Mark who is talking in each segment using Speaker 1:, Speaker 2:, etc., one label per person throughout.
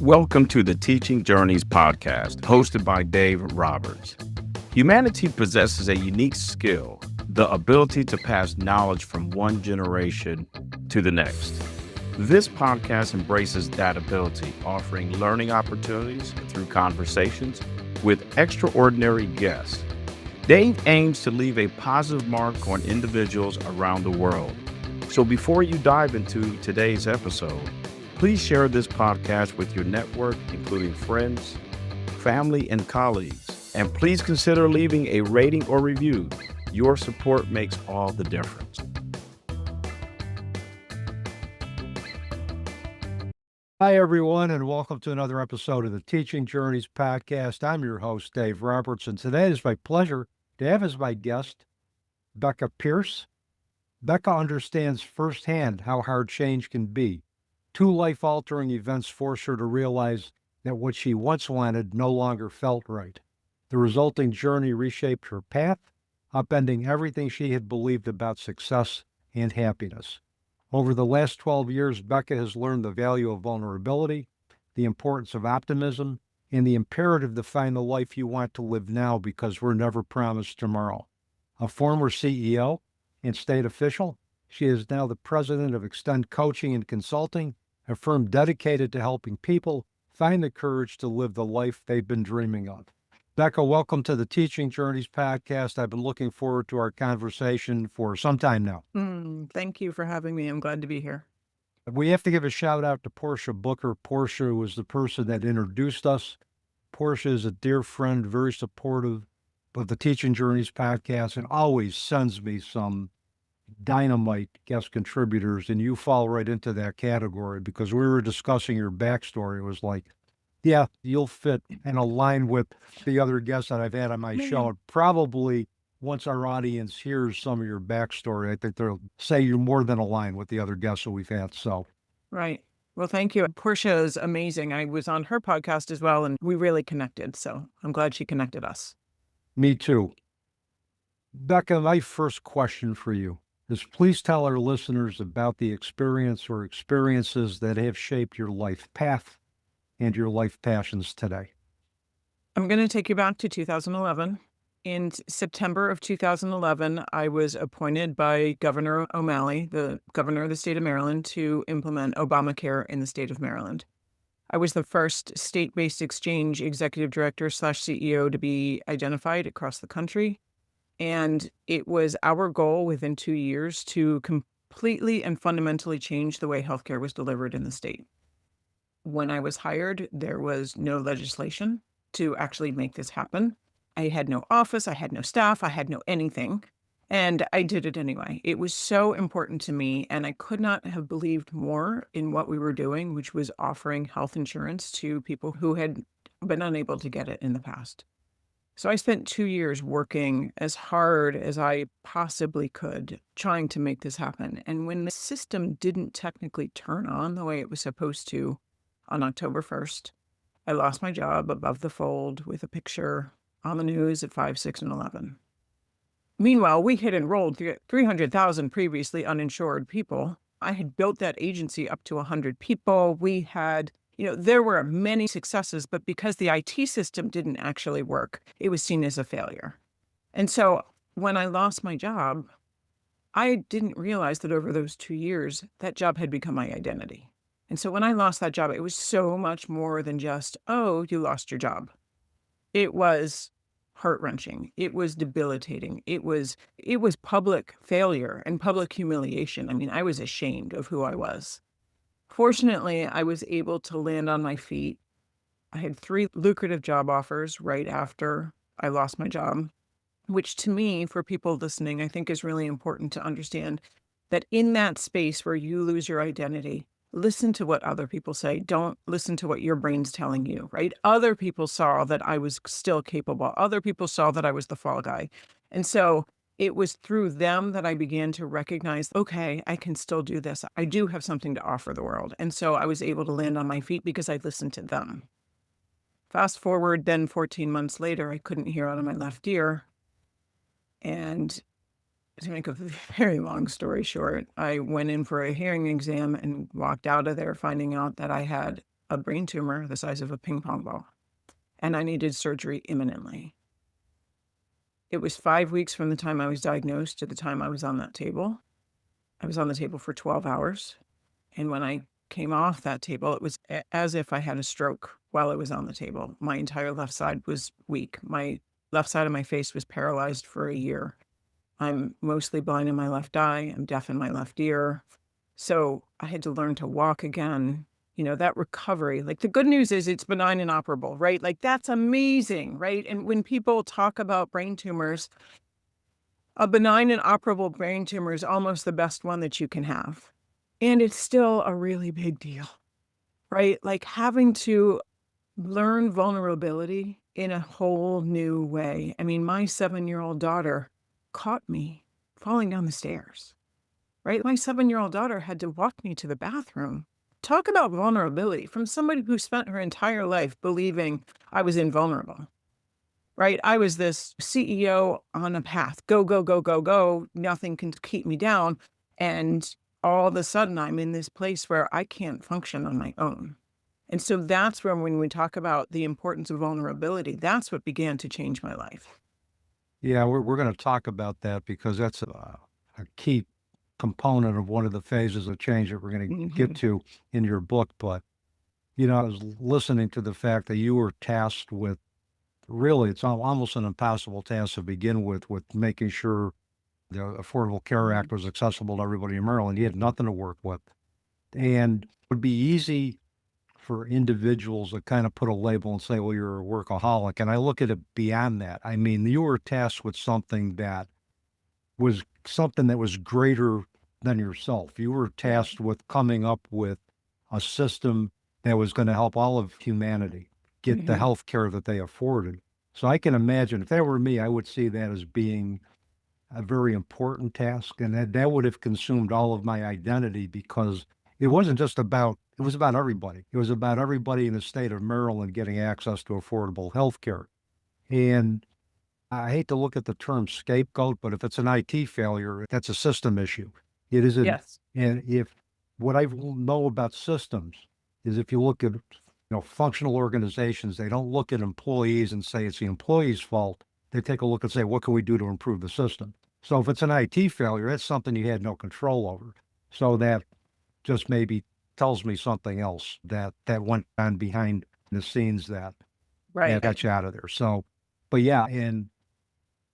Speaker 1: Welcome to the Teaching Journeys podcast, hosted by Dave Roberts. Humanity possesses a unique skill, the ability to pass knowledge from one generation to the next. This podcast embraces that ability, offering learning opportunities through conversations with extraordinary guests. Dave aims to leave a positive mark on individuals around the world. So before you dive into today's episode, please share this podcast with your network, including friends, family, and colleagues. And please consider leaving a rating or review. Your support makes all the difference.
Speaker 2: Hi, everyone, and welcome to another episode of the Teaching Journeys podcast. I'm your host, Dave Roberts, and today it is my pleasure to have as my guest Becca Pearce. Becca understands firsthand how hard change can be. Two life-altering events forced her to realize that what she once wanted no longer felt right. The resulting journey reshaped her path, upending everything she had believed about success and happiness. Over the last 12 years, Becca has learned the value of vulnerability, the importance of optimism, and the imperative to find the life you want to live now because we're never promised tomorrow. A former CEO and state official, she is now the president of Extend Coaching and Consulting, a firm dedicated to helping people find the courage to live the life they've been dreaming of. Becca, welcome to the Teaching Journeys podcast. I've been looking forward to our conversation for some time now.
Speaker 3: Thank you for having me. I'm glad to be here.
Speaker 2: We have to give a shout out to Portia Booker. Portia was the person that introduced us. Portia is a dear friend, very supportive of the Teaching Journeys podcast, and always sends me some dynamite guest contributors, and you fall right into that category because we were discussing your backstory. It was like, yeah, you'll fit and align with the other guests that I've had on my show. And probably once our audience hears some of your backstory, I think they'll say you're more than aligned with the other guests that we've had. So,
Speaker 3: Right. Well, thank you. Portia is amazing. I was on her podcast as well, and we really connected. So I'm glad she connected us.
Speaker 2: Me too. Becca, my first question for you is please tell our listeners about the experience or experiences that have shaped your life path and your life passions today.
Speaker 3: I'm going to take you back to 2011. In September of 2011, I was appointed by Governor O'Malley, the governor of the state of Maryland, to implement Obamacare in the state of Maryland. I was the first state-based exchange executive director / CEO to be identified across the country. And it was our goal within 2 years to completely and fundamentally change the way healthcare was delivered in the state. When I was hired, there was no legislation to actually make this happen. I had no office, I had no staff, I had no anything. And I did it anyway. It was so important to me, and I could not have believed more in what we were doing, which was offering health insurance to people who had been unable to get it in the past. So I spent 2 years working as hard as I possibly could, trying to make this happen. And when the system didn't technically turn on the way it was supposed to on October 1st, I lost my job above the fold with a picture on the news at 5, 6, and 11. Meanwhile, we had enrolled 300,000 previously uninsured people. I had built that agency up to 100 people. We had there were many successes, but because the IT system didn't actually work, it was seen as a failure. And so when I lost my job, I didn't realize that over those 2 years, that job had become my identity. And so when I lost that job, it was so much more than just, oh, you lost your job. It was heart-wrenching. It was debilitating. It was public failure and public humiliation. I mean, I was ashamed of who I was. Fortunately, I was able to land on my feet. I had 3 lucrative job offers right after I lost my job, which to me, for people listening, I think is really important to understand that in that space where you lose your identity, listen to what other people say. Don't listen to what your brain's telling you, right? Other people saw that I was still capable. Other people saw that I was the fall guy. And so it was through them that I began to recognize, okay, I can still do this. I do have something to offer the world. And so I was able to land on my feet because I listened to them. Fast forward then 14 months later, I couldn't hear out of my left ear. And to make a very long story short, I went in for a hearing exam and walked out of there finding out that I had a brain tumor the size of a ping pong ball, and I needed surgery imminently. It was 5 weeks from the time I was diagnosed to the time I was on that table. I was on the table for 12 hours, and when I came off that table, it was as if I had a stroke while I was on the table. My entire left side was weak. My left side of my face was paralyzed for a year. I'm mostly blind in my left eye. I'm deaf in my left ear. So I had to learn to walk again. That recovery, like the good news is it's benign and operable, right? Like that's amazing, right? And when people talk about brain tumors, a benign and operable brain tumor is almost the best one that you can have. And it's still a really big deal, right? Like having to learn vulnerability in a whole new way. I mean, my 7-year-old daughter caught me falling down the stairs, right? My 7-year-old daughter had to walk me to the bathroom. Talk about vulnerability from somebody who spent her entire life believing I was invulnerable, right? I was this CEO on a path, go, go, go, go, go. Nothing can keep me down. And all of a sudden, I'm in this place where I can't function on my own. And so that's where, when we talk about the importance of vulnerability, that's what began to change my life.
Speaker 2: Yeah, we're going to talk about that because that's a key component of one of the phases of change that we're going to get
Speaker 3: Mhm.
Speaker 2: to in your book. But, I was listening to the fact that you were tasked with really, it's almost an impossible task to begin with making sure the Affordable Care Act
Speaker 3: Mhm.
Speaker 2: was accessible to everybody in Maryland. You had nothing to work with. And it would be easy for individuals to kind of put a label and say, well, you're a workaholic. And I look at it beyond that. I mean, you were tasked with something that was greater than yourself. You were
Speaker 3: Yeah.
Speaker 2: tasked with coming up with a system that was going to help all of humanity get the
Speaker 3: Mhm.
Speaker 2: health care that they afforded. So I can imagine if that were me, I would see that as being a very important task. And that would have consumed all of my identity because it wasn't just about, it was about everybody. It was about everybody in the state of Maryland getting access to affordable health care. And I hate to look at the term scapegoat, but if it's an IT failure, that's a system issue. It isn't.
Speaker 3: Yes.
Speaker 2: And if what I know about systems is if you look at, functional organizations, they don't look at employees and say it's the employee's fault. They take a look and say, what can we do to improve the system? So if it's an IT failure, that's something you had no control over. So that just maybe tells me something else that went on behind the scenes that
Speaker 3: Right.
Speaker 2: got you out of there. So, but yeah, and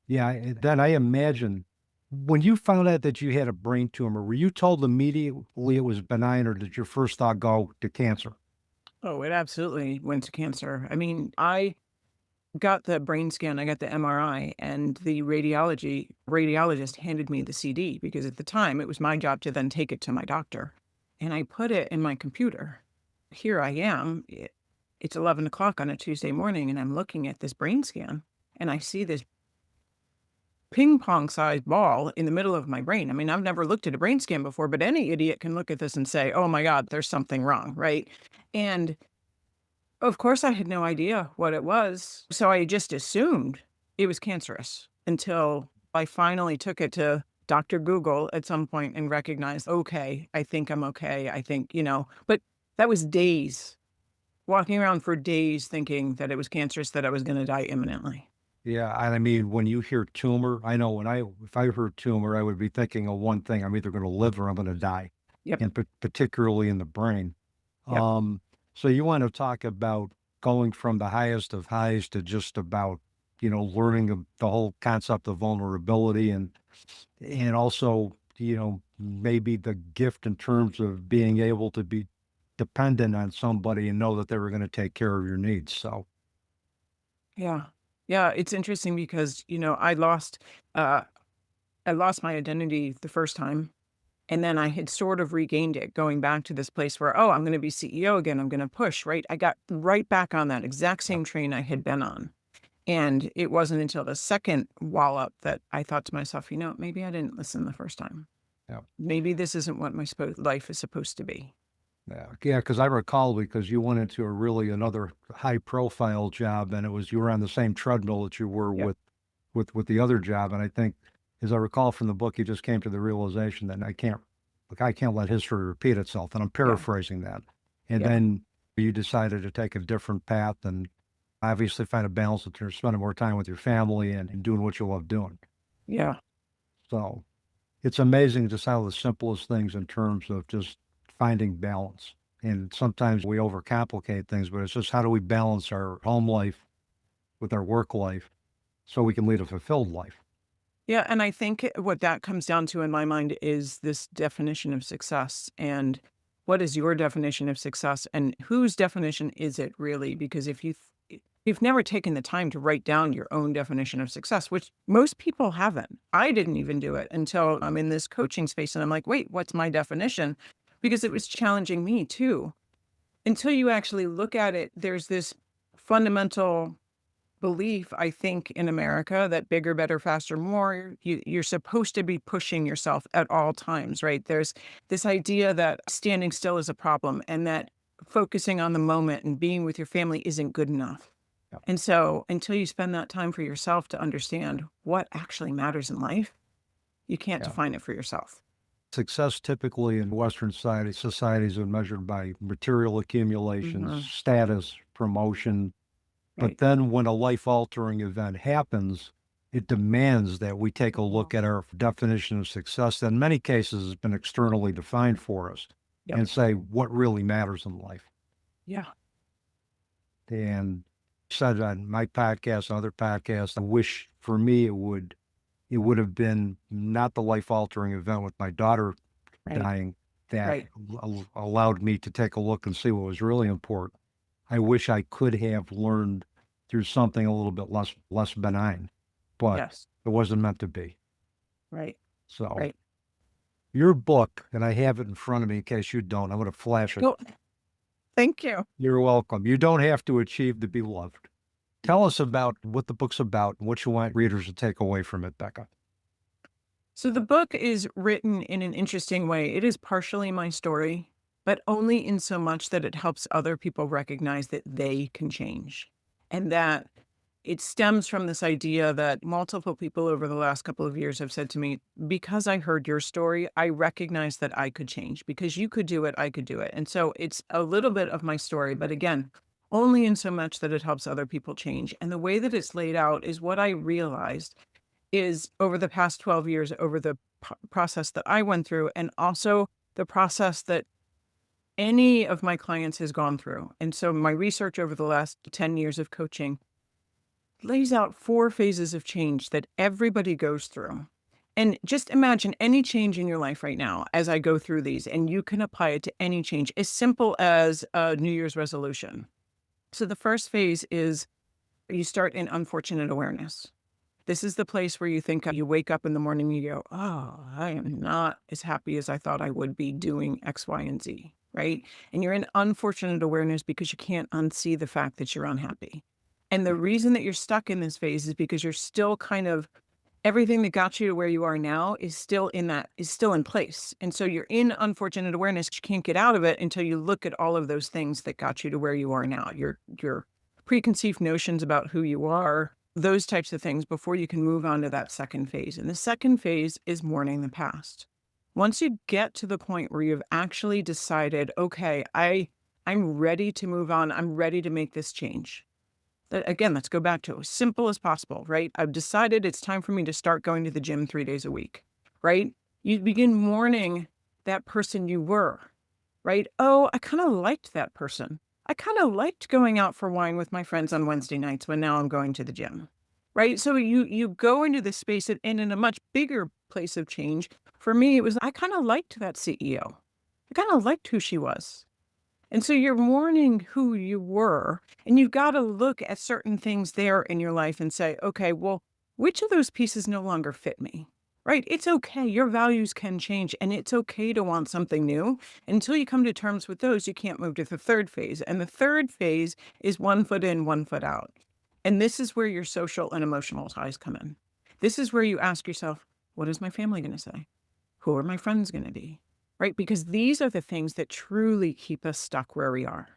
Speaker 2: yeah, then I imagine when you found out that you had a brain tumor, were you told immediately it was benign, or did your first thought go to cancer?
Speaker 3: Oh, it absolutely went to cancer. I mean, I got the brain scan, I got the MRI, and the radiologist handed me the CD because at the time it was my job to then take it to my doctor. And I put it in my computer. Here I am. It's 11 o'clock on a Tuesday morning, and I'm looking at this brain scan, and I see this ping pong sized ball in the middle of my brain. I mean, I've never looked at a brain scan before, but any idiot can look at this and say, oh my God, there's something wrong, right? And of course, I had no idea what it was, so I just assumed it was cancerous until I finally took it to Doctor Google at some point and recognized, "Okay, I think I'm okay. I think," but that was days, walking around for days thinking that it was cancerous, that I was gonna die imminently.
Speaker 2: Yeah, and I mean, when you hear tumor, I know if I heard tumor, I would be thinking of one thing: I'm either going to live or I'm going to die,
Speaker 3: Yep,
Speaker 2: and particularly in the brain.
Speaker 3: yep.
Speaker 2: Um, so you want to talk about going from the highest of highs to just about, learning the whole concept of vulnerability and also, maybe the gift in terms of being able to be dependent on somebody and know that they were going to take care of your needs. So,
Speaker 3: Yeah. Yeah, it's interesting because, uh I lost my identity the first time. And then I had sort of regained it going back to this place where, "Oh, I'm gonna be CEO again, I'm gonna push," right? I got right back on that exact
Speaker 2: yeah,
Speaker 3: same train I had been on. And it wasn't until the second wallop that I thought to myself, maybe I didn't listen the first time.
Speaker 2: yeah.
Speaker 3: Maybe this isn't what my life is supposed to be."
Speaker 2: Yeah, because I recall because you went into another high profile job and you were on the same treadmill that you were
Speaker 3: Yep,
Speaker 2: with the other job. And I think, as I recall from the book, you just came to the realization that I can't let history repeat itself. And I'm
Speaker 3: yeah,
Speaker 2: paraphrasing that. And
Speaker 3: yeah.
Speaker 2: then You decided to take a different path and obviously find a balance between spending more time with your family and doing what you love doing.
Speaker 3: Yeah.
Speaker 2: So it's amazing just how the simplest things in terms of just finding balance. And sometimes we overcomplicate things, but it's just how do we balance our home life with our work life so we can lead a fulfilled life?
Speaker 3: Yeah. And I think what that comes down to in my mind is this definition of success. And what is your definition of success and whose definition is it really? Because if you've never taken the time to write down your own definition of success, which most people haven't. I didn't even do it until I'm in this coaching space and I'm like, wait, what's my definition? Because it was challenging me too. Until you actually look at it, there's this fundamental belief, I think, in America that bigger, better, faster, more, you're supposed to be pushing yourself at all times, right? There's this idea that standing still is a problem and that focusing on the moment and being with your family isn't good enough.
Speaker 2: Yeah.
Speaker 3: And so until you spend that time for yourself to understand what actually matters in life, you can't
Speaker 2: Yeah.
Speaker 3: define it for yourself.
Speaker 2: Success typically in Western societies are measured by material accumulations,
Speaker 3: Mhm.
Speaker 2: status, promotion. But
Speaker 3: Right.
Speaker 2: then when a life-altering event happens, it demands that we take a look at our definition of success that in many cases has been externally defined for us
Speaker 3: Yep.
Speaker 2: and say what really matters in life.
Speaker 3: Yeah.
Speaker 2: And said on my podcast and other podcasts, I wish for me it would have been not the life-altering event with my daughter
Speaker 3: Right.
Speaker 2: dying that
Speaker 3: Right.
Speaker 2: allowed me to take a look and see what was really important. I wish I could have learned through something a little bit less benign, but
Speaker 3: Yes.
Speaker 2: it wasn't meant to be.
Speaker 3: Right.
Speaker 2: So
Speaker 3: Right.
Speaker 2: your book, and I have it in front of me in case you don't, I'm going to flash it.
Speaker 3: Go. Thank you.
Speaker 2: You're welcome. You don't have to achieve to be loved. Tell us about what the book's about and what you want readers to take away from it, Becca.
Speaker 3: So the book is written in an interesting way. It is partially my story, but only in so much that it helps other people recognize that they can change. And that it stems from this idea that multiple people over the last couple of years have said to me, because I heard your story, I recognize that I could change. Because you could do it, I could do it. And so it's a little bit of my story, but again, only in so much that it helps other people change. And the way that it's laid out is what I realized is over the past 12 years, over the process that I went through, and also the process that any of my clients has gone through. And so my research over the last 10 years of coaching lays out 4 phases of change that everybody goes through. And just imagine any change in your life right now as I go through these, and you can apply it to any change, as simple as a New Year's resolution. So the first phase is you start in unfortunate awareness. This is the place where you think you wake up in the morning and you go, oh, I am not as happy as I thought I would be doing X, Y, and Z, right? And you're in unfortunate awareness because you can't unsee the fact that you're unhappy. And the reason that you're stuck in this phase is because you're still kind of everything that got you to where you are now is still in place. And so you're in unfortunate awareness. You can't get out of it until you look at all of those things that got you to where you are now. Your preconceived notions about who you are, those types of things before you can move on to that second phase. And the second phase is mourning the past. Once you get to the point where you've actually decided, okay, I'm ready to move on. I'm ready to make this change. Again, let's go back to as simple as possible, right? I've decided it's time for me to start going to the gym 3 days a week, right? You begin mourning that person you were, right? Oh, I kind of liked that person. I kind of liked going out for wine with my friends on Wednesday nights when now I'm going to the gym, right? So you go into this space and in a much bigger place of change. For me, it was, I kind of liked that CEO. I kind of liked who she was. And so you're mourning who you were, and you've got to look at certain things there in your life and say, okay, well, which of those pieces no longer fit me, right? It's okay. Your values can change, and it's okay to want something new. Until you come to terms with those, you can't move to the third phase. And the third phase is 1 foot in, 1 foot out. And this is where your social and emotional ties come in. This is where you ask yourself, what is my family going to say? Who are my friends going to be? Right? Because these are the things that truly keep us stuck where we are.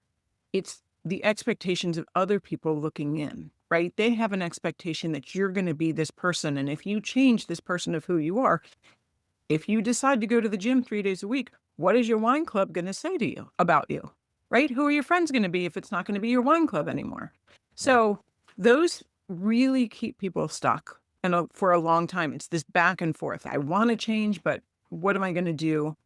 Speaker 3: It's the expectations of other people looking in, right? They have an expectation that you're going to be this person. And if you change this person of who you are, if you decide to go to the gym 3 days a week, what is your wine club going to say to you about you? right? Who are your friends going to be if it's not going to be your wine club anymore? So those really keep people stuck. And for a long time, it's this back and forth. I want to change, but what am I going to do?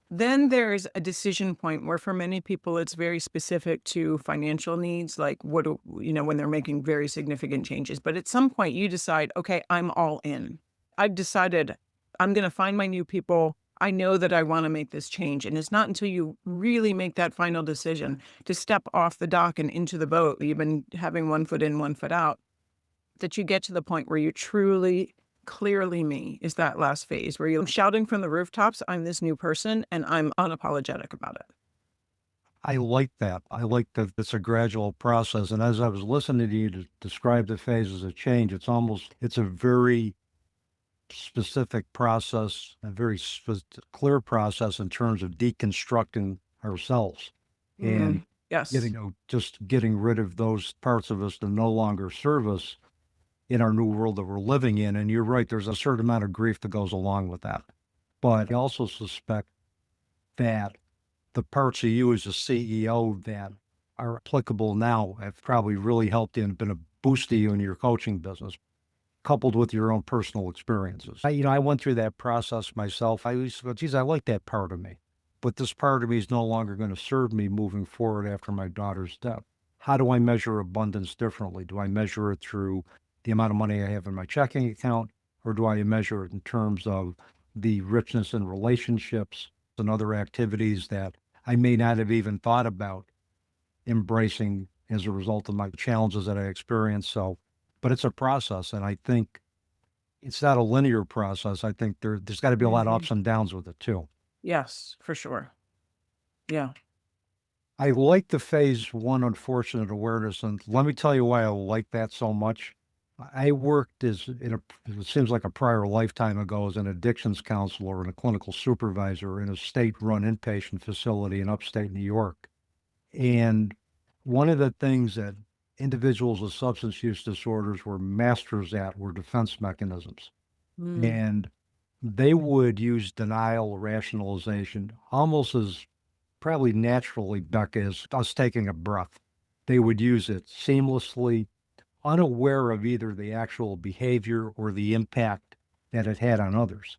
Speaker 3: Then there's a decision point where for many people, it's very specific to financial needs, like when they're making very significant changes. But at some point you decide, okay, I'm all in. I've decided I'm going to find my new people. I know that I want to make this change. And it's not until you really make that final decision to step off the dock and into the boat, you've been having one foot in, one foot out, that you get to the point where you truly clearly me is that last phase where you're shouting from the rooftops, I'm this new person and I'm unapologetic about it.
Speaker 2: I like that. I like that it's a gradual process. And as I was listening to you to describe the phases of change, it's a very specific process, a very clear process in terms of deconstructing ourselves and
Speaker 3: Yes.
Speaker 2: just getting rid of those parts of us that no longer serve us in our new world that we're living in. And you're right, there's a certain amount of grief that goes along with that. But I also suspect that the parts of you as a CEO that are applicable now have probably really helped you and been a boost to you in your coaching business, coupled with your own personal experiences. I went through that process myself. I used to go, geez, I like that part of me, but this part of me is no longer going to serve me moving forward after my daughter's death. How do I measure abundance differently? Do I measure it through the amount of money I have in my checking account, or do I measure it in terms of the richness in relationships and other activities that I may not have even thought about embracing as a result of my challenges that I experienced? But it's a process, and I think it's not a linear process. I think there's got to be a lot of ups and downs with it too.
Speaker 3: Yes, for sure. Yeah.
Speaker 2: I like the phase one unfortunate awareness, and let me tell you why I like that so much. I worked it seems like a prior lifetime ago as an addictions counselor and a clinical supervisor in a state-run inpatient facility in upstate New York. And one of the things that individuals with substance use disorders were masters at were defense mechanisms. And they would use denial, rationalization, almost as probably naturally, Becca, as us taking a breath. They would use it seamlessly, unaware of either the actual behavior or the impact that it had on others.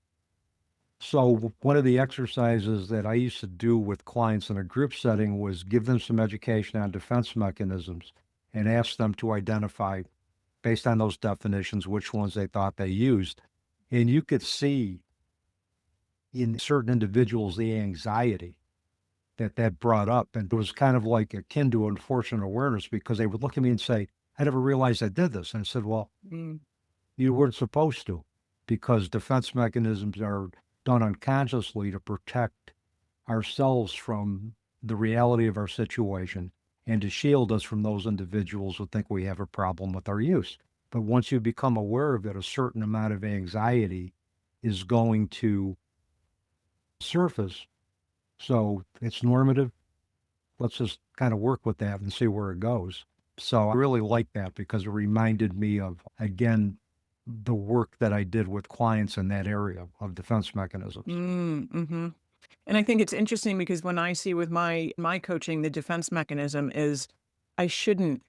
Speaker 2: So one of the exercises that I used to do with clients in a group setting was give them some education on defense mechanisms and ask them to identify, based on those definitions, which ones they thought they used. And you could see in certain individuals the anxiety that brought up. And it was kind of like akin to unfortunate awareness, because they would look at me and say, I never realized I did this. And I said, well, you weren't supposed to, because defense mechanisms are done unconsciously to protect ourselves from the reality of our situation and to shield us from those individuals who think we have a problem with our use. But once you become aware of it, a certain amount of anxiety is going to surface. So it's normative. Let's just kind of work with that and see where it goes. So I really like that because it reminded me of, again, the work that I did with clients in that area of defense mechanisms.
Speaker 3: And I think it's interesting because when I see with my coaching, the defense mechanism is I shouldn't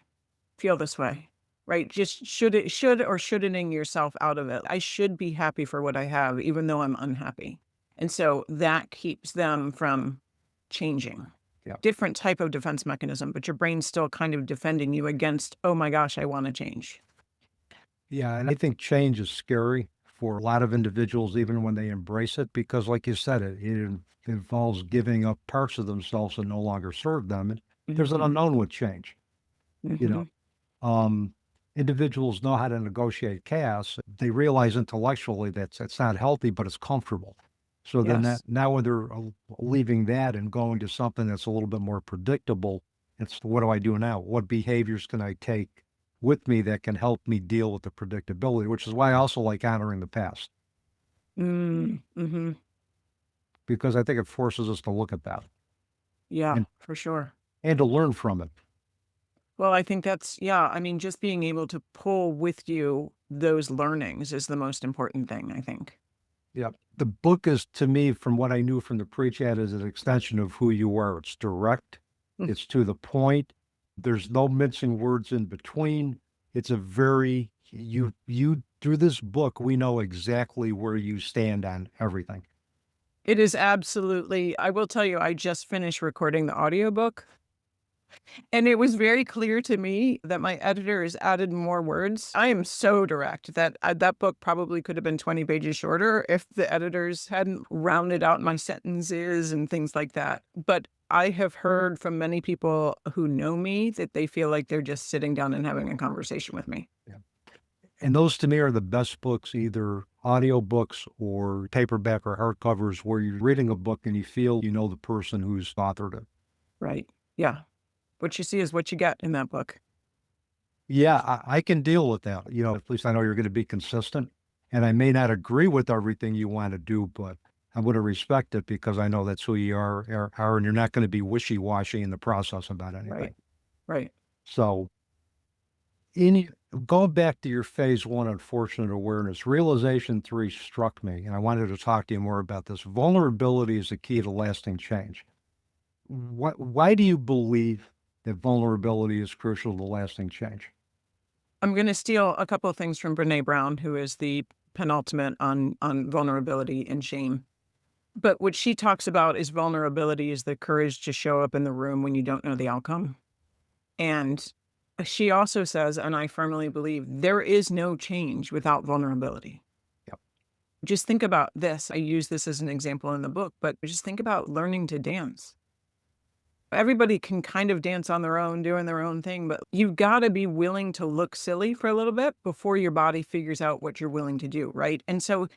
Speaker 3: feel this way, right? Just should or shouldn'ting yourself out of it. I should be happy for what I have, even though I'm unhappy. And so that keeps them from changing.
Speaker 2: Yeah.
Speaker 3: Different type of defense mechanism, but your brain's still kind of defending you against, oh my gosh, I want to change.
Speaker 2: Yeah, and I think change is scary for a lot of individuals, even when they embrace it, because like you said, it involves giving up parts of themselves that no longer serve them. And there's an unknown with change. Individuals know how to negotiate chaos. They realize intellectually that it's not healthy, but it's comfortable. So then now when they're leaving that and going to something that's a little bit more predictable, it's what do I do now? What behaviors can I take with me that can help me deal with the predictability, which is why I also like honoring the past. Because I think it forces us to look at that.
Speaker 3: Yeah, for sure.
Speaker 2: And to learn from it.
Speaker 3: Well, I think that's, I mean, just being able to pull with you those learnings is the most important thing, I think.
Speaker 2: Yeah. The book is, to me, from what I knew from the pre-chat, is an extension of who you are. It's direct, It's to the point. There's no mincing words in between. It's a very, you through this book, we know exactly where you stand on everything.
Speaker 3: It is absolutely, I will tell you, I just finished recording the audiobook, and it was very clear to me that my editor has added more words. I am so direct that that book probably could have been 20 pages shorter if the editors hadn't rounded out my sentences and things like that. But I have heard from many people who know me that they feel like they're just sitting down and having a conversation with me.
Speaker 2: Yeah. And those to me are the best books, either audiobooks or paperback or hardcovers, where you're reading a book and you feel you know the person who's authored it.
Speaker 3: Right. Yeah. What you see is what you get in that book.
Speaker 2: Yeah, I can deal with that. At least I know you're going to be consistent. And I may not agree with everything you want to do, but I'm going to respect it because I know that's who you are, and you're not going to be wishy-washy in the process about anything.
Speaker 3: Right. Right.
Speaker 2: So, going back to your phase one, unfortunate awareness, realization 3 struck me, and I wanted to talk to you more about this. Vulnerability is the key to lasting change. Why do you believe that vulnerability is crucial to lasting change?
Speaker 3: I'm going to steal a couple of things from Brene Brown, who is the penultimate on vulnerability and shame. But what she talks about is vulnerability is the courage to show up in the room when you don't know the outcome. And she also says, and I firmly believe, there is no change without vulnerability.
Speaker 2: Yep.
Speaker 3: Just think about this. I use this as an example in the book, but just think about learning to dance. Everybody can kind of dance on their own, doing their own thing, but you've got to be willing to look silly for a little bit before your body figures out what you're willing to do, right? And so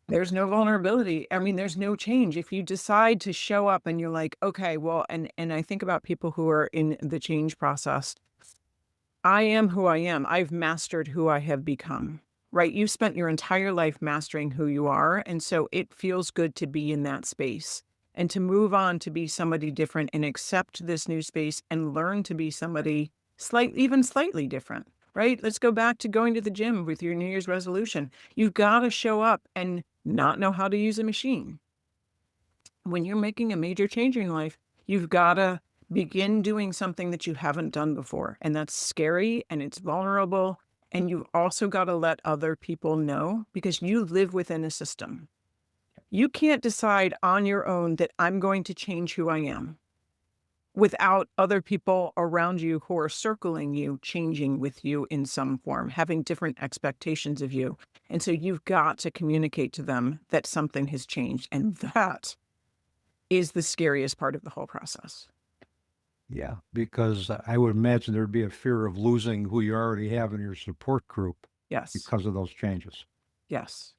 Speaker 3: there's no vulnerability. I mean, there's no change. If you decide to show up and you're like, okay, well, and I think about people who are in the change process. I am who I am. I've mastered who I have become, right? You've spent your entire life mastering who you are. And so it feels good to be in that space and to move on to be somebody different and accept this new space and learn to be somebody even slightly different, right? Let's go back to going to the gym with your New Year's resolution. You've got to show up and not know how to use a machine. When you're making a major change in your life, you've got to begin doing something that you haven't done before. And that's scary and it's vulnerable. And you've also got to let other people know because you live within a system. You can't decide on your own that I'm going to change who I am without other people around you who are circling you, changing with you in some form, having different expectations of you. And so you've got to communicate to them that something has changed. And that is the scariest part of the whole process.
Speaker 2: Yeah, because I would imagine there'd be a fear of losing who you already have in your support group.
Speaker 3: Yes.
Speaker 2: Because of those changes.
Speaker 3: Yes.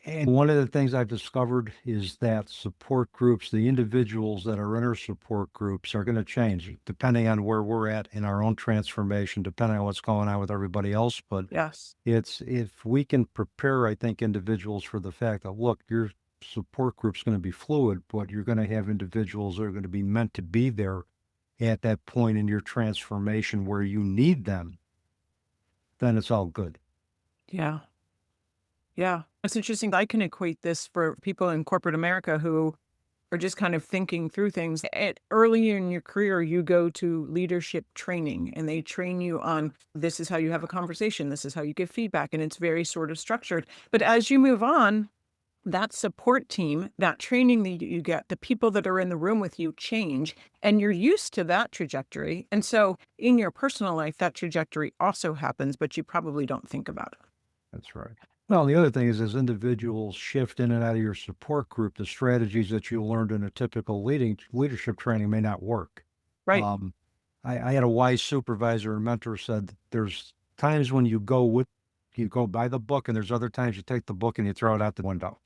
Speaker 2: And one of the things I've discovered is that support groups, the individuals that are in our support groups are going to change depending on where we're at in our own transformation, depending on what's going on with everybody else. But
Speaker 3: yes,
Speaker 2: it's if we can prepare, I think, individuals for the fact that, look, your support group's going to be fluid, but you're going to have individuals that are going to be meant to be there at that point in your transformation where you need them, then it's all good.
Speaker 3: Yeah. Yeah. It's interesting. I can equate this for people in corporate America who are just kind of thinking through things. Early in your career, you go to leadership training and they train you on this is how you have a conversation. This is how you give feedback. And it's very sort of structured. But as you move on, that support team, that training that you get, the people that are in the room with you change, and you're used to that trajectory. And so in your personal life, that trajectory also happens, but you probably don't think about it.
Speaker 2: That's right. Well, the other thing is as individuals shift in and out of your support group, the strategies that you learned in a typical leadership training may not work.
Speaker 3: Right.
Speaker 2: I had a wise supervisor and mentor said there's times when you go by the book, and there's other times you take the book and you throw it out the window.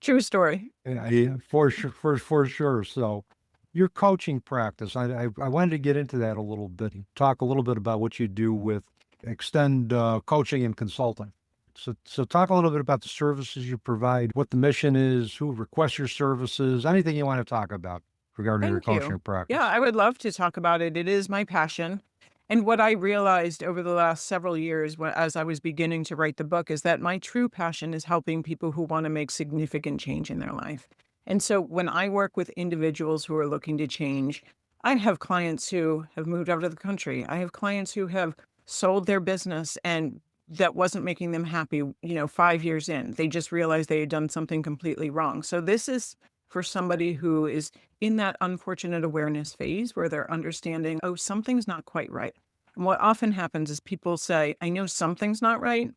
Speaker 3: True story.
Speaker 2: Yeah, for sure. So your coaching practice, I wanted to get into that a little bit, talk a little bit about what you do with Extend coaching and consulting. So talk a little bit about the services you provide, what the mission is, who requests your services, anything you want to talk about regarding your coaching practice.
Speaker 3: Yeah, I would love to talk about it. It is my passion. And what I realized over the last several years as I was beginning to write the book is that my true passion is helping people who want to make significant change in their life. And so when I work with individuals who are looking to change, I have clients who have moved out of the country. I have clients who have sold their business and that wasn't making them happy, 5 years in. They just realized they had done something completely wrong. So this is for somebody who is in that unfortunate awareness phase where they're understanding, oh, something's not quite right. And what often happens is people say, I know something's not right,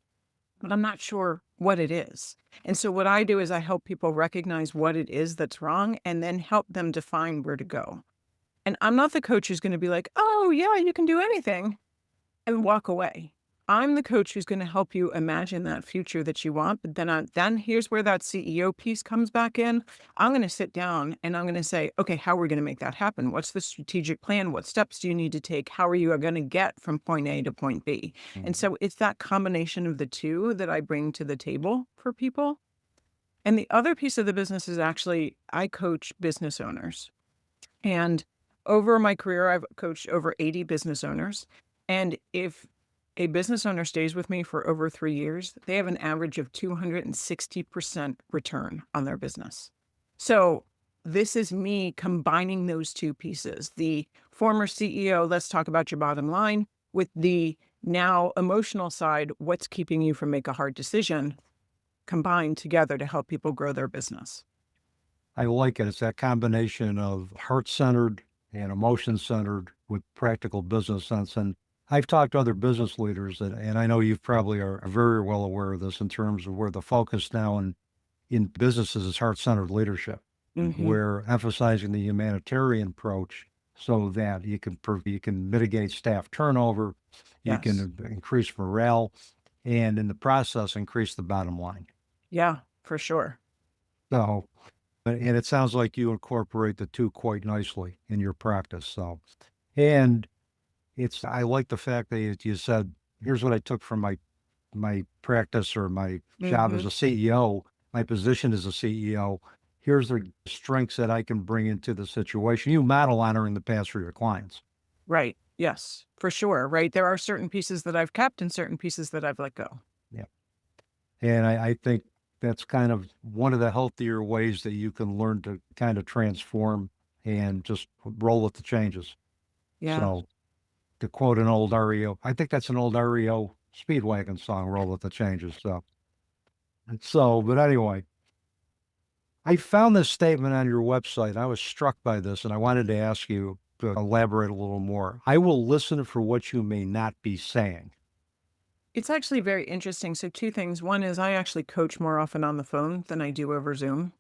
Speaker 3: but I'm not sure what it is. And so what I do is I help people recognize what it is that's wrong and then help them define where to go. And I'm not the coach who's going to be like, oh, yeah, you can do anything and walk away. I'm the coach who's going to help you imagine that future that you want. But then here's where that CEO piece comes back in. I'm going to sit down and I'm going to say, okay, how are we going to make that happen? What's the strategic plan? What steps do you need to take? How are you going to get from point A to point B? And so it's that combination of the two that I bring to the table for people. And the other piece of the business is actually I coach business owners. And over my career, I've coached over 80 business owners. And if a business owner stays with me for over 3 years, they have an average of 260% return on their business. So this is me combining those two pieces. The former CEO, let's talk about your bottom line, with the now emotional side, what's keeping you from make a hard decision, combined together to help people grow their business.
Speaker 2: I like it. It's that combination of heart-centered and emotion-centered with practical business sense. And I've talked to other business leaders, and I know you probably are very well aware of this in terms of where the focus now in businesses is heart-centered leadership, where emphasizing the humanitarian approach so that you can mitigate staff turnover, you
Speaker 3: Yes.
Speaker 2: can increase morale, and in the process, increase the bottom line.
Speaker 3: Yeah, for sure.
Speaker 2: So, and it sounds like you incorporate the two quite nicely in your practice. So, and I like the fact that you said, here's what I took from my practice or my job as a CEO, my position as a CEO. Here's the strengths that I can bring into the situation. You model honoring the past for your clients.
Speaker 3: Right. Yes, for sure. Right. There are certain pieces that I've kept and certain pieces that I've let go.
Speaker 2: Yeah. And I think that's kind of one of the healthier ways that you can learn to kind of transform and just roll with the changes.
Speaker 3: Yeah.
Speaker 2: So to quote an old REO, I think that's an old REO Speedwagon song, roll with the changes. But anyway, I found this statement on your website. And I was struck by this, and I wanted to ask you to elaborate a little more. I will listen for what you may not be saying.
Speaker 3: It's actually very interesting. So two things. One is I actually coach more often on the phone than I do over Zoom.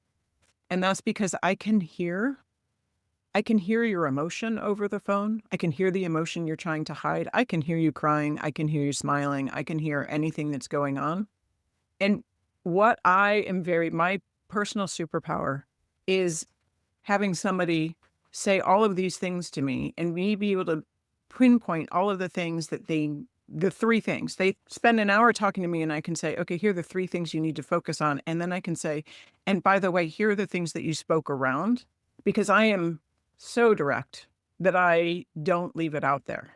Speaker 3: And that's because I can hear your emotion over the phone. I can hear the emotion you're trying to hide. I can hear you crying. I can hear you smiling. I can hear anything that's going on. And what my personal superpower is having somebody say all of these things to me and me be able to pinpoint all of the things the three things. They spend an hour talking to me and I can say, okay, here are the three things you need to focus on. And then I can say, and by the way, here are the things that you spoke around, because I am so direct that I don't leave it out there.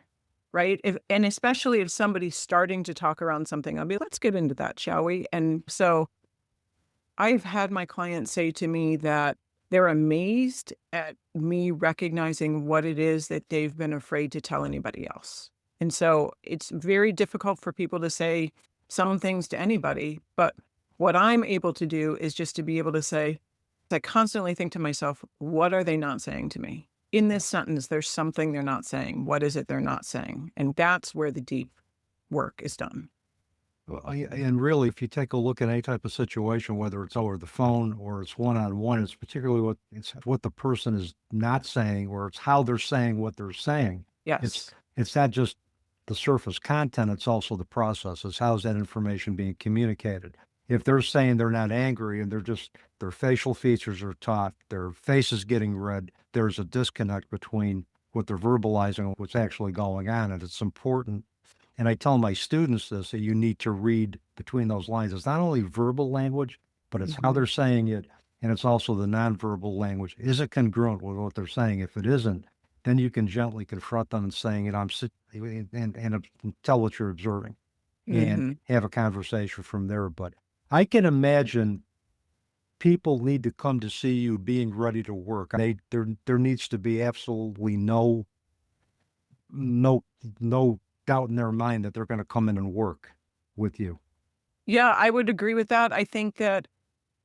Speaker 3: Right. And especially if somebody's starting to talk around something, I'll be, let's get into that, shall we? And so I've had my clients say to me that they're amazed at me recognizing what it is that they've been afraid to tell anybody else. And so it's very difficult for people to say some things to anybody. But what I'm able to do is just to be able to say, I constantly think to myself, what are they not saying to me? In this sentence, there's something they're not saying. What is it they're not saying? And that's where the deep work is done.
Speaker 2: And really, if you take a look at any type of situation, whether it's over the phone or it's one-on-one, it's particularly what the person is not saying, or it's how they're saying what they're saying.
Speaker 3: Yes.
Speaker 2: It's not just the surface content, it's also the process. It's how's that information being communicated. If they're saying they're not angry and their facial features are taut, their face is getting red, there's a disconnect between what they're verbalizing and what's actually going on. And it's important. And I tell my students this, that you need to read between those lines. It's not only verbal language, but it's how they're saying it. And it's also the nonverbal language. Is it congruent with what they're saying? If it isn't, then you can gently confront them and saying it, and tell what you're observing and have a conversation from there. But I can imagine people need to come to see you being ready to work. There needs to be absolutely no no doubt in their mind that they're going to come in and work with you.
Speaker 3: Yeah, I would agree with that. I think that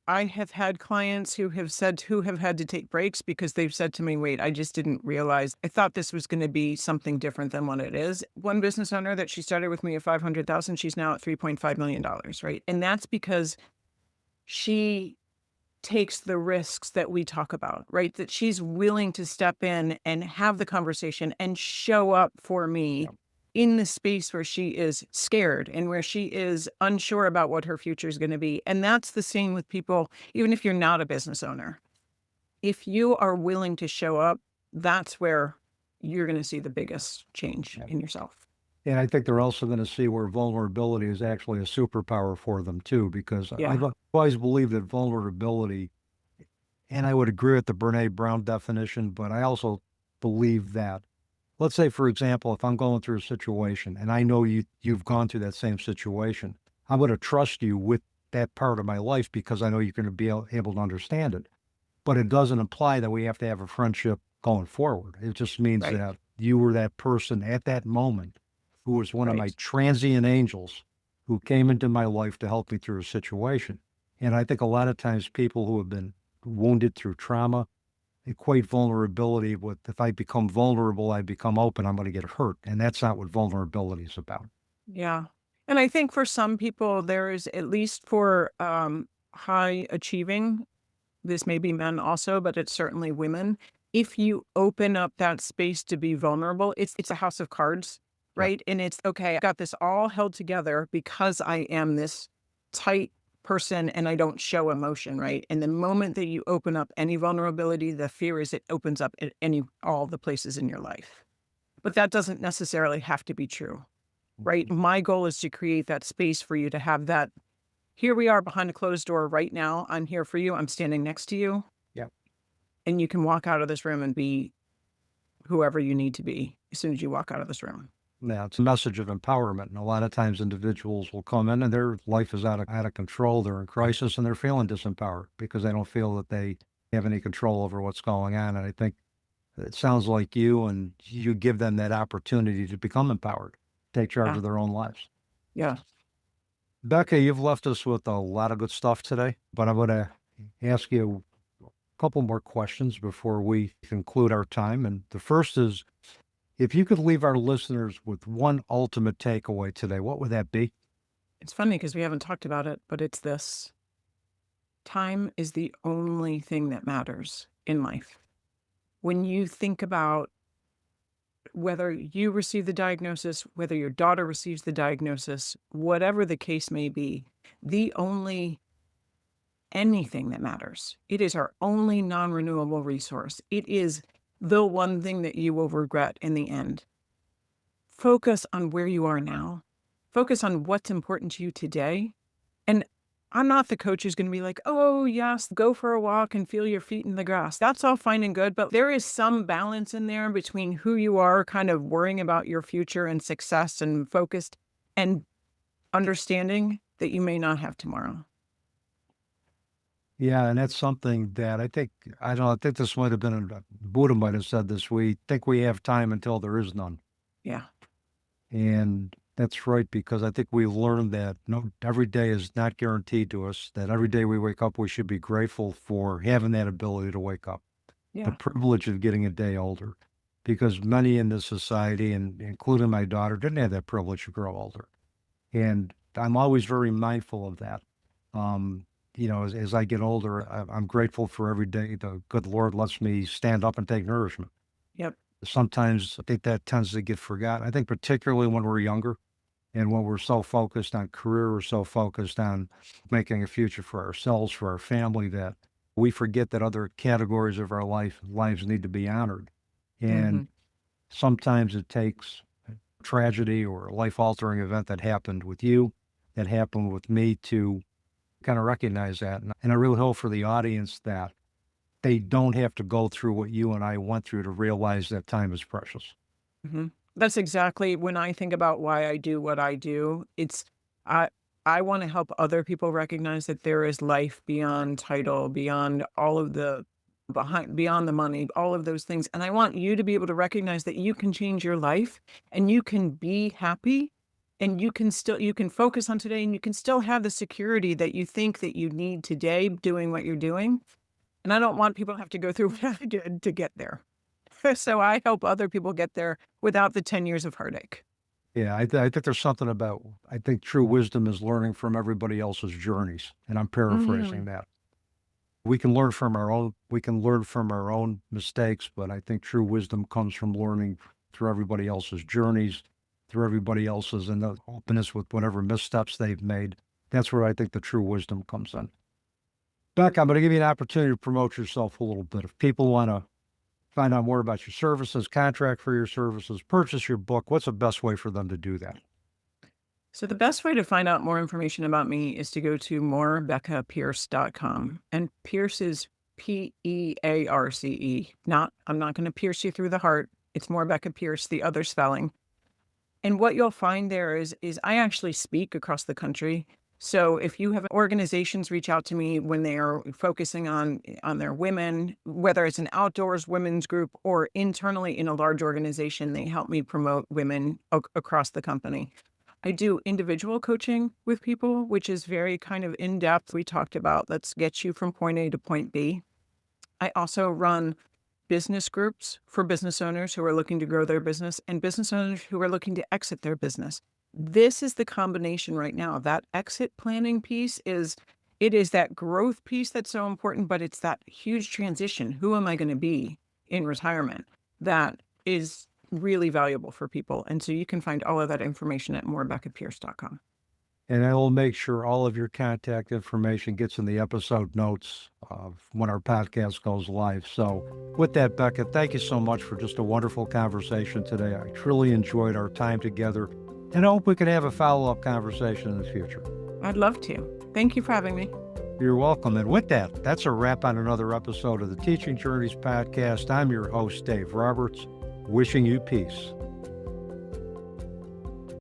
Speaker 3: I have had clients who have had to take breaks because they've said to me, wait, I just didn't realize. I thought this was going to be something different than what it is. One business owner that she started with me at 500,000, she's now at $3.5 million, right? And that's because she takes the risks that we talk about, right? That she's willing to step in and have the conversation and show up for me in the space where she is scared and where she is unsure about what her future is going to be. And that's the same with people, even if you're not a business owner. If you are willing to show up, that's where you're going to see the biggest change in yourself.
Speaker 2: And I think they're also going to see where vulnerability is actually a superpower for them too, because I've always believed that vulnerability, and I would agree with the Brene Brown definition, but I also believe that, let's say, for example, if I'm going through a situation and I know you've gone through that same situation, I'm going to trust you with that part of my life because I know you're going to be able to understand it. But it doesn't imply that we have to have a friendship going forward. It just means that you were that person at that moment who was one of my transient angels who came into my life to help me through a situation. And I think a lot of times people who have been wounded through trauma equate vulnerability with, if I become vulnerable, I become open, I'm going to get hurt. And that's not what vulnerability is about.
Speaker 3: Yeah. And I think for some people, there is, at least for high achieving, this may be men also, but it's certainly women. If you open up that space to be vulnerable, it's a house of cards, right? And it's, okay, I got this all held together because I am this tight person and I don't show emotion, right? And the moment that you open up any vulnerability, the fear is it opens up at all the places in your life. But that doesn't necessarily have to be true, right? My goal is to create that space for you to have that. Here we are behind a closed door right now. I'm here for you. I'm standing next to you.
Speaker 2: Yeah.
Speaker 3: And you can walk out of this room and be whoever you need to be as soon as you walk out of this room.
Speaker 2: Yeah, it's a message of empowerment. And a lot of times individuals will come in and their life is out of control. They're in crisis and they're feeling disempowered because they don't feel that they have any control over what's going on. And I think it sounds like you, and you give them that opportunity to become empowered, take charge of their own lives.
Speaker 3: Yeah.
Speaker 2: Becca, you've left us with a lot of good stuff today, but I'm going to ask you a couple more questions before we conclude our time. And the first is, if you could leave our listeners with one ultimate takeaway today, what would that be?
Speaker 3: It's funny because we haven't talked about it, but it's this. Time is the only thing that matters in life. When you think about whether you receive the diagnosis, whether your daughter receives the diagnosis, whatever the case may be, the only anything that matters. It is our only non-renewable resource. It is the one thing that you will regret in the end. Focus on where you are now. Focus on what's important to you today. And I'm not the coach who's going to be like, oh, yes, go for a walk and feel your feet in the grass. That's all fine and good, but there is some balance in there between who you are, kind of worrying about your future and success and focused, and understanding that you may not have tomorrow.
Speaker 2: Yeah, and that's something that I think this might have been, Buddha might have said this, we think we have time until there is none.
Speaker 3: Yeah.
Speaker 2: And that's right, because I think we learned that every day is not guaranteed to us, that every day we wake up, we should be grateful for having that ability to wake up. The privilege of getting a day older, because many in this society, and including my daughter, didn't have that privilege to grow older. And I'm always very mindful of that. As I get older, I'm grateful for every day the good Lord lets me stand up and take nourishment.
Speaker 3: Yep.
Speaker 2: Sometimes I think that tends to get forgotten. I think particularly when we're younger and when we're so focused on career, we're so focused on making a future for ourselves, for our family, that we forget that other categories of our lives need to be honored. And sometimes it takes a tragedy or a life-altering event that happened with you, that happened with me, to kind of recognize that. And I really hope for the audience that they don't have to go through what you and I went through to realize that time is precious.
Speaker 3: That's exactly when I think about why I do what I do. I I want to help other people recognize that there is life beyond title, beyond all of the beyond the money, all of those things. And I want you to be able to recognize that you can change your life and you can be happy and you can focus on today and you can still have the security that you think that you need today doing what you're doing. And I don't want people to have to go through what I did to get there. So I help other people get there without the 10 years of heartache.
Speaker 2: Yeah, I think there's something about, I think true wisdom is learning from everybody else's journeys. And I'm paraphrasing that. We can learn from our own mistakes, but I think true wisdom comes from learning through everybody else's journeys, through everybody else's, and the openness with whatever missteps they've made. That's where I think the true wisdom comes in. Beck, I'm going to give you an opportunity to promote yourself a little bit. If people want to find out more about your services, contract for your services, purchase your book, what's the best way for them to do that?
Speaker 3: So the best way to find out more information about me is to go to morebeccapearce.com. And Pearce is Pearce. I'm not going to pierce you through the heart. It's more Becca Pearce, the other spelling. And what you'll find there is I actually speak across the country. So if you have organizations reach out to me when they are focusing on their women, whether it's an outdoors women's group or internally in a large organization, they help me promote women across the company. I do individual coaching with people, which is very kind of in-depth. We talked about, let's get you from point A to point B. I also run business groups for business owners who are looking to grow their business and business owners who are looking to exit their business. This is the combination right now. That exit planning piece is that growth piece that's so important, but it's that huge transition. Who am I going to be in retirement? That is really valuable for people. And so you can find all of that information at morebeccapearce.com.
Speaker 2: And I will make sure all of your contact information gets in the episode notes when our podcast goes live. So with that, Becca, thank you so much for just a wonderful conversation today. I truly enjoyed our time together, and I hope we can have a follow-up conversation in the future.
Speaker 3: I'd love to. Thank you for having me.
Speaker 2: You're welcome. And with that, that's a wrap on another episode of the Teaching Journeys podcast. I'm your host, Dave Roberts, wishing you peace.